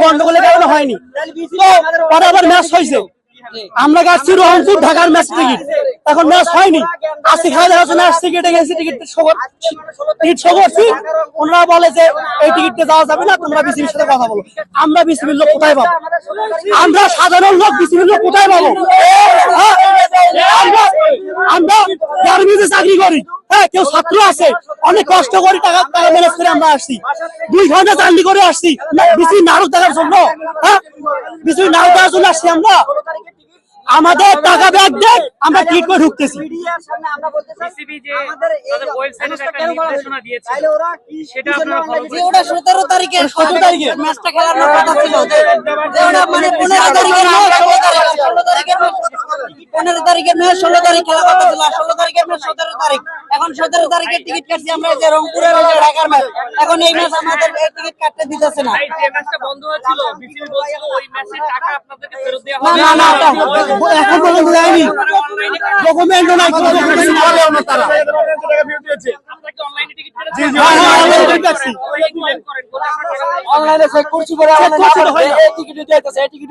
গন্ডগোলের কারণে হয়নি। তো পরে আবার ম্যাচ হয়েছে, আমরা গাচ্ছি রংপুর ঢাকার ম্যাচ টিকিট, এখন ম্যাচ হয়নি। আজকে খেলা দেখার জন্য আসছি, কেটে গেছি, টিকিট শো করছি। ওনারা বলে যে এই টিকিটে যাওয়া যাবে না, তোমরা বিসিবির সাথে কথা বলো। আমরা বিসিবির লোক কোথায় পাবো? আমরা সাধারণ লোক বিসিবির লোক কোথায় পাবো? আমরা গার্মেন্টসে চাকরি করি, হ্যাঁ, কেউ ছাত্র আছে, অনেক কষ্ট করে টাকা ম্যানেজ করে আমরা আসছি, 2 ঘন্টা চাকরি করে আসছি বিসিবি নাটক দেখার জন্য। হ্যাঁ, বিসিবি নাটক দেখার জন্য আসছি আমরা। আমাদের টাকা ব্যাগ দেন, আমরা টিকিট করে ঢুকতেছি। ওটা 17 তারিখের ম্যাচটা খেলার কথা ছিল, মানে 15 তারিখের ম্যাচ 15 তারিখের ম্যাচ 16 তারিখ খেলা কথা ছিল, 16 তারিখের ম্যাচ 17 তারিখ। এখন 17 তারিখের টিকিট কাটছি আমরা, যে রংপুরের ঢাকার ম্যাচ। এখন এই ম্যাচ আমাদের টিকিট কাটতে দিতেছে না। না, এখন পর্যন্ত দেয়নি, ডকুমেন্টও নাই, কোনো ডকুমেন্ট বলেও না তারা। অনলাইনে চেক করছি, পরে টিকিট দিতেছে, টিকিট